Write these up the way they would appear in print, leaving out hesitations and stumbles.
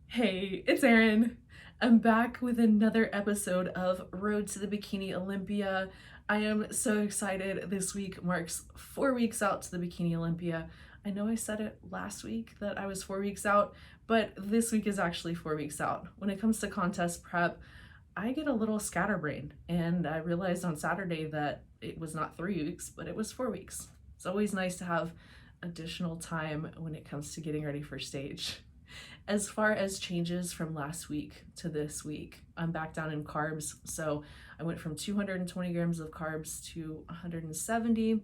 Hey, it's Erin. I'm back with another episode of Road to the Bikini Olympia. I am so excited. This week marks 4 weeks out to the Bikini Olympia. I know I said it last week that I was 4 weeks out, but this week is actually 4 weeks out. When it comes to contest prep, I get a little scatterbrained, and I realized on Saturday that it was not 3 weeks, but it was 4 weeks. It's always nice to have additional time when it comes to getting ready for stage. As far as changes from last week to this week, I'm back down in carbs. So I went from 220 grams of carbs to 170,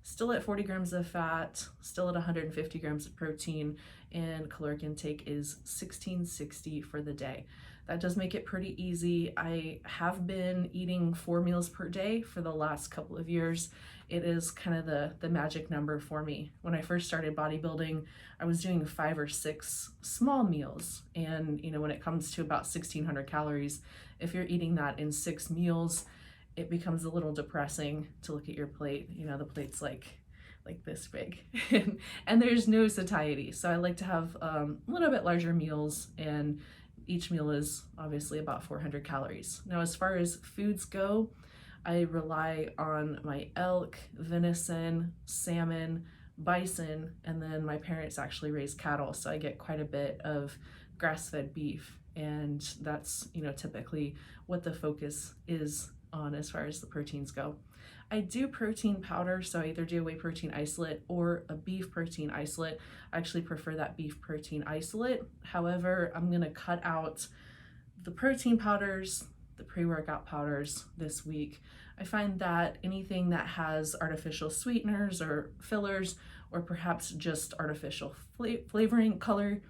still at 40 grams of fat, still at 150 grams of protein, and caloric intake is 1660 for the day. That does make it pretty easy. I have been eating 4 meals per day for the last couple of years. It is kind of the magic number for me. When I first started bodybuilding, I was doing 5 or 6 small meals. And when it comes to about 1600 calories, if you're eating that in 6 meals, it becomes a little depressing to look at your plate. The plate's like this big and there's no satiety. So I like to have a little bit larger meals, and each meal is obviously about 400 calories. Now, as far as foods go, I rely on my elk, venison, salmon, bison, and then my parents actually raise cattle, so I get quite a bit of grass-fed beef, and that's typically what the focus is on as far as the proteins go. I do protein powder, so I either do a whey protein isolate or a beef protein isolate. I actually prefer that beef protein isolate. However, I'm gonna cut out the protein powders, the pre-workout powders this week. I find that anything that has artificial sweeteners or fillers, or perhaps just artificial flavoring, color,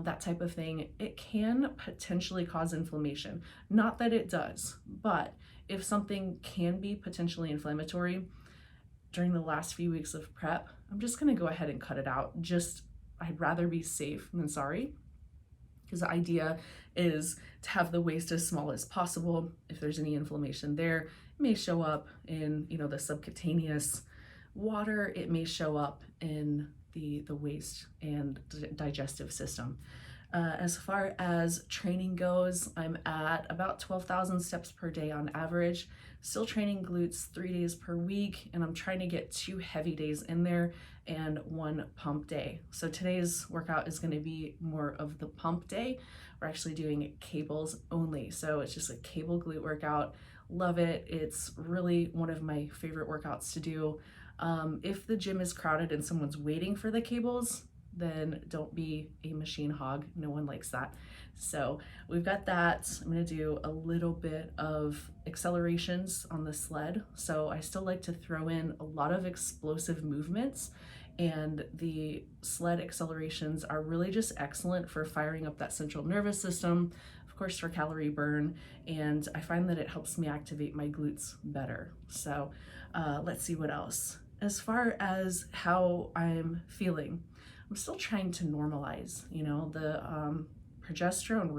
that type of thing, it can potentially cause inflammation. Not that it does, but if something can be potentially inflammatory during the last few weeks of prep, I'm just gonna go ahead and cut it out. I'd rather be safe than sorry, because the idea is to have the waist as small as possible. If there's any inflammation there, it may show up in the subcutaneous water. It may show up in the waist and digestive system. As far as training goes, I'm at about 12,000 steps per day on average. Still training glutes 3 days per week, and I'm trying to get 2 heavy days in there and 1 pump day. So today's workout is going to be more of the pump day. We're actually doing cables only, so it's just a cable glute workout. Love it. It's really one of my favorite workouts to do. If the gym is crowded and someone's waiting for the cables, then don't be a machine hog. No one likes that. So we've got that. I'm gonna do a little bit of accelerations on the sled. So I still like to throw in a lot of explosive movements, and the sled accelerations are really just excellent for firing up that central nervous system, of course for calorie burn, and I find that it helps me activate my glutes better. So let's see what else. As far as how I'm feeling, I'm still trying to normalize. The progesterone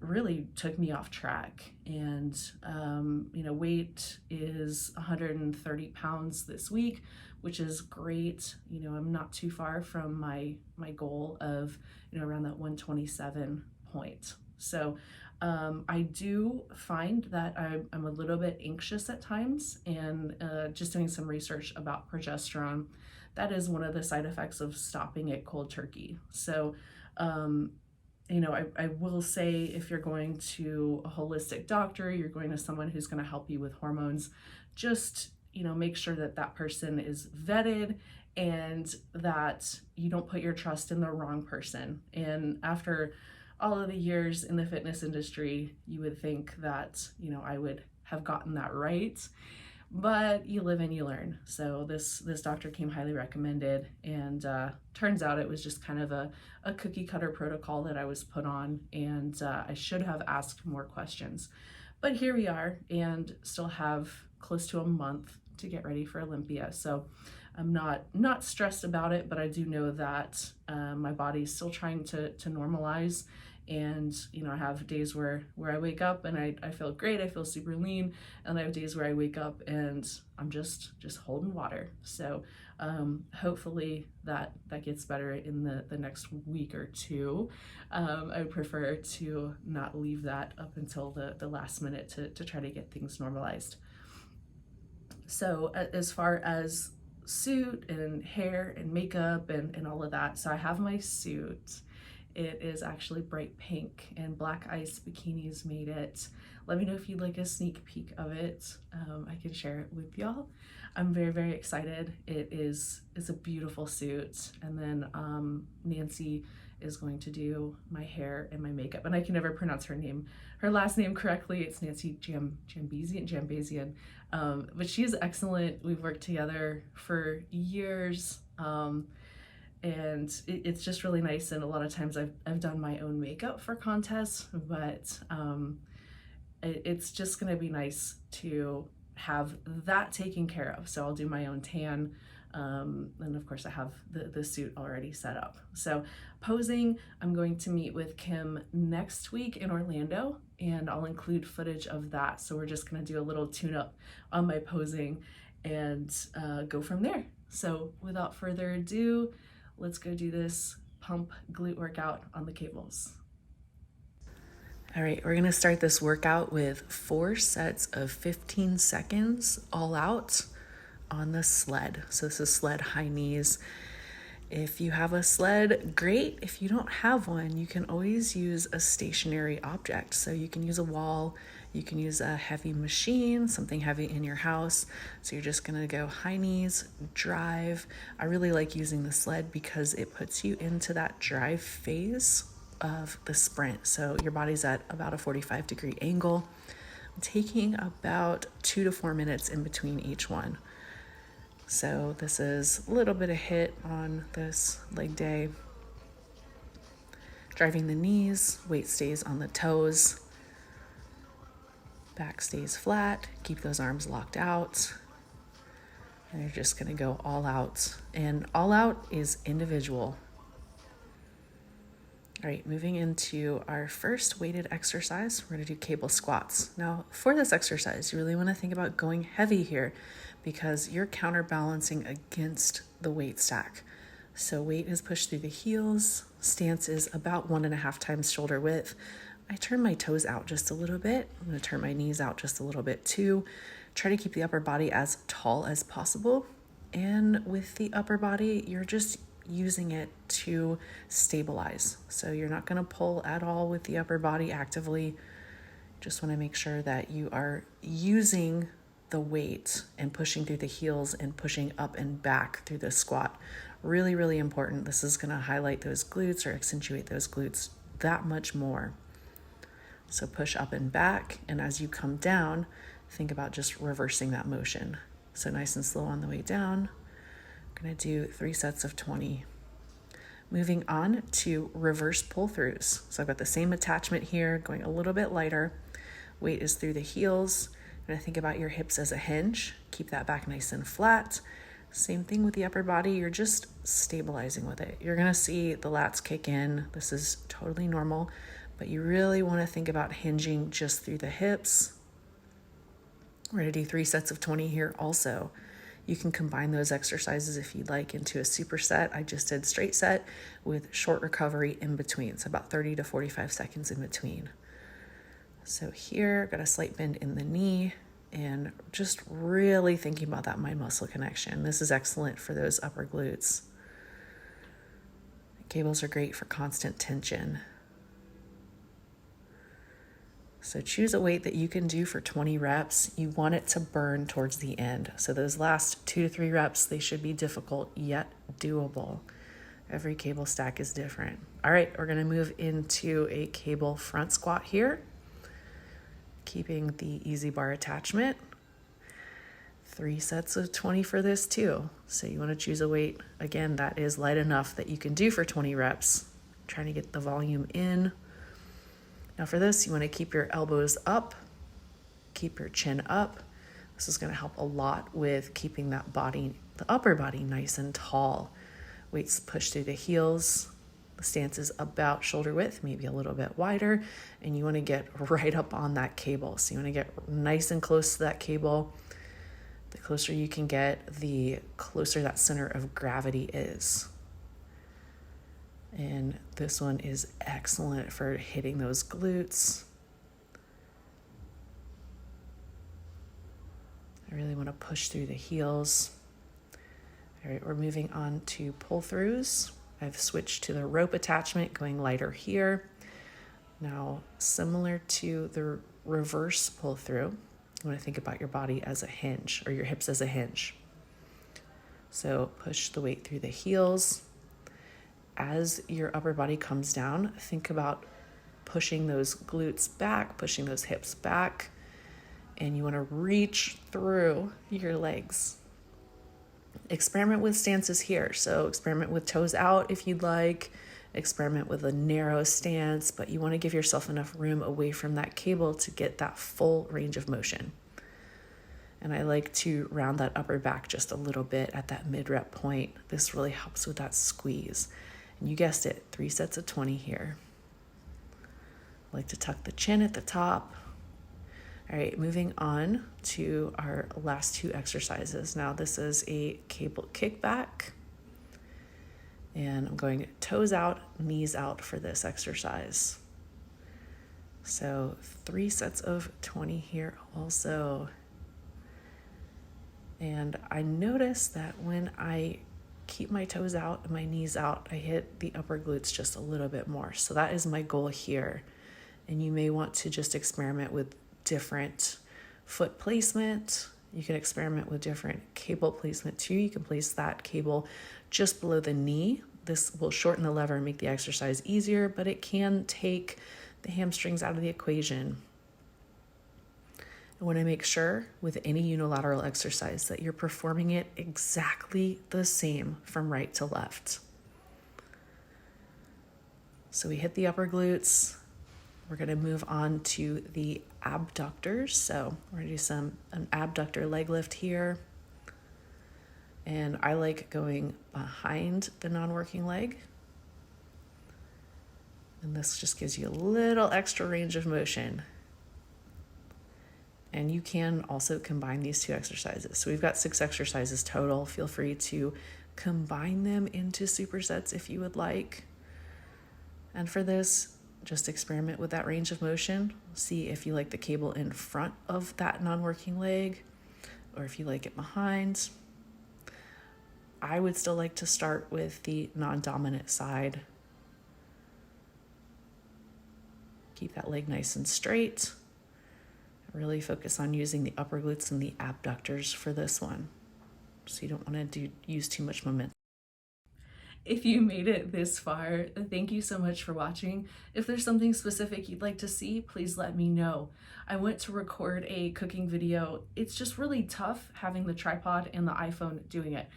really took me off track, and weight is 130 pounds this week, which is great. I'm not too far from my goal of around that 127 point. So I do find that I'm a little bit anxious at times, and just doing some research about progesterone, that is one of the side effects of stopping it cold turkey. So I will say, if you're going to a holistic doctor, you're going to someone who's going to help you with hormones, just make sure that that person is vetted and that you don't put your trust in the wrong person. And after all of the years in the fitness industry, you would think that I would have gotten that right, but you live and you learn. So this doctor came highly recommended, and turns out it was just kind of a cookie cutter protocol that I was put on, and I should have asked more questions. But here we are, and still have close to a month to get ready for Olympia. So I'm not stressed about it, but I do know that my body's still trying to normalize. And I have days where I wake up and I feel great, I feel super lean, and I have days where I wake up and I'm just holding water. So hopefully that gets better in the next week or two. I would prefer to not leave that up until the last minute to try to get things normalized. So as far as suit and hair and makeup and all of that, so I have my suit. It is actually bright pink, and Black Ice Bikinis made it. Let me know if you'd like a sneak peek of it. I can share it with y'all. I'm very excited. It's a beautiful suit. And then Nancy is going to do my hair and my makeup, and I can never pronounce her last name correctly. It's Nancy Jambazian. But she's excellent. We've worked together for years. And it's just really nice. And a lot of times I've done my own makeup for contests, but it's just gonna be nice to have that taken care of. So I'll do my own tan. And of course I have the suit already set up. So posing, I'm going to meet with Kim next week in Orlando, and I'll include footage of that. So we're just gonna do a little tune up on my posing and go from there. So without further ado, let's go do this pump glute workout on the cables. All right, we're gonna start this workout with 4 sets of 15 seconds all out on the sled. So this is sled high knees. If you have a sled, great. If you don't have one, you can always use a stationary object. So you can use a wall, you can use a heavy machine, something heavy in your house. So you're just gonna go high knees, drive. I really like using the sled because it puts you into that drive phase of the sprint. So your body's at about a 45-degree angle, taking about 2 to 4 minutes in between each one. So this is a little bit of HIIT on this leg day. Driving the knees, weight stays on the toes. Back stays flat, keep those arms locked out. And you're just gonna go all out. And all out is individual. All right, moving into our first weighted exercise, we're gonna do cable squats. Now, for this exercise, you really wanna think about going heavy here because you're counterbalancing against the weight stack. So weight is pushed through the heels, stance is about 1.5 times shoulder width. I turn my toes out just a little bit. I'm gonna turn my knees out just a little bit too. Try to keep the upper body as tall as possible. And with the upper body, you're just using it to stabilize. So you're not gonna pull at all with the upper body actively. Just wanna make sure that you are using the weight and pushing through the heels and pushing up and back through the squat. Really important. This is gonna highlight those glutes or accentuate those glutes that much more. So push up and back, and as you come down, think about just reversing that motion. So nice and slow on the way down. I'm gonna do 3 sets of 20. Moving on to reverse pull-throughs. So I've got the same attachment here, going a little bit lighter. Weight is through the heels. You're gonna think about your hips as a hinge. Keep that back nice and flat. Same thing with the upper body, you're just stabilizing with it. You're gonna see the lats kick in. This is totally normal, but you really wanna think about hinging just through the hips. We're gonna do 3 sets of 20 here also. You can combine those exercises if you'd like into a superset. I just did straight set with short recovery in between, so about 30 to 45 seconds in between. So here, got a slight bend in the knee and just really thinking about that mind-muscle connection. This is excellent for those upper glutes. Cables are great for constant tension. So choose a weight that you can do for 20 reps. You want it to burn towards the end. So those last 2 to 3 reps, they should be difficult yet doable. Every cable stack is different. All right, we're gonna move into a cable front squat here. Keeping the easy bar attachment. 3 sets of 20 for this too. So you wanna choose a weight, again, that is light enough that you can do for 20 reps. Trying to get the volume in. Now for this, you want to keep your elbows up, keep your chin up. This is going to help a lot with keeping that body the upper body nice and tall. Weights push through the heels. The stance is about shoulder width, maybe a little bit wider, and you want to get right up on that cable. So you want to get nice and close to that cable. The closer you can get, the closer that center of gravity is. And this one is excellent for hitting those glutes. I really want to push through the heels. All right, we're moving on to pull-throughs. I've switched to the rope attachment, going lighter here. Now, similar to the reverse pull-through, you want to think about your body as a hinge, or your hips as a hinge. So push the weight through the heels. As your upper body comes down, think about pushing those glutes back, pushing those hips back, and you want to reach through your legs. Experiment with stances here. So experiment with toes out if you'd like, experiment with a narrow stance, but you want to give yourself enough room away from that cable to get that full range of motion. And I like to round that upper back just a little bit at that mid-rep point. This really helps with that squeeze. And you guessed it, 3 sets of 20 here. I like to tuck the chin at the top. All right, moving on to our last 2 exercises. Now this is a cable kickback. And I'm going toes out, knees out for this exercise. So 3 sets of 20 here also. And I notice that when I keep my toes out and my knees out, I hit the upper glutes just a little bit more. So that is my goal here. And you may want to just experiment with different foot placement. You can experiment with different cable placement too. You can place that cable just below the knee. This will shorten the lever and make the exercise easier, but it can take the hamstrings out of the equation. I want to make sure with any unilateral exercise that you're performing it exactly the same from right to left. So we hit the upper glutes. We're going to move on to the abductors. So we're going to do an abductor leg lift here. And I like going behind the non-working leg. And this just gives you a little extra range of motion. And you can also combine these 2 exercises. So we've got 6 exercises total. Feel free to combine them into supersets if you would like. And for this, just experiment with that range of motion. See if you like the cable in front of that non-working leg or if you like it behind. I would still like to start with the non-dominant side. Keep that leg nice and straight. Really focus on using the upper glutes and the abductors for this one. So you don't want to use too much momentum. If you made it this far, thank you so much for watching. If there's something specific you'd like to see, please let me know. I went to record a cooking video. It's just really tough having the tripod and the iPhone doing it.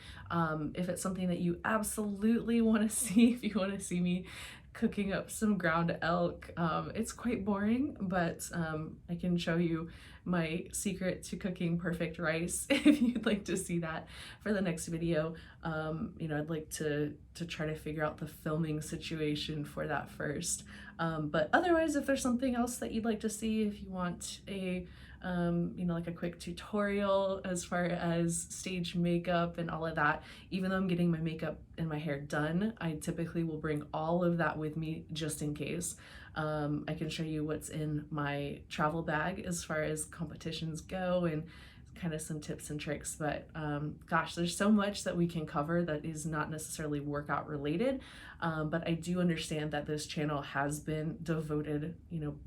If it's something that you absolutely want to see, if you want to see me cooking up some ground elk, it's quite boring, but I can show you my secret to cooking perfect rice if you'd like to see that for the next video. I'd like to try to figure out the filming situation for that first. But otherwise, if there's something else that you'd like to see, if you want a like a quick tutorial as far as stage makeup and all of that, even though I'm getting my makeup and my hair done, I typically will bring all of that with me just in case. I can show you what's in my travel bag as far as competitions go and kind of some tips and tricks, but gosh, there's so much that we can cover that is not necessarily workout related, but I do understand that this channel has been devoted,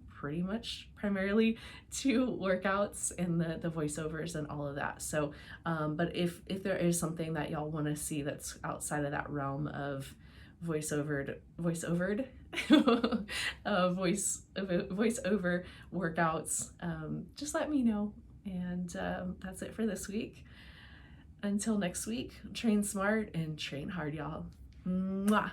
pretty much primarily to workouts and the voiceovers and all of that. So, but if there is something that y'all want to see that's outside of that realm of voiceover workouts, just let me know. And that's it for this week. Until next week, train smart and train hard, y'all. Mwah.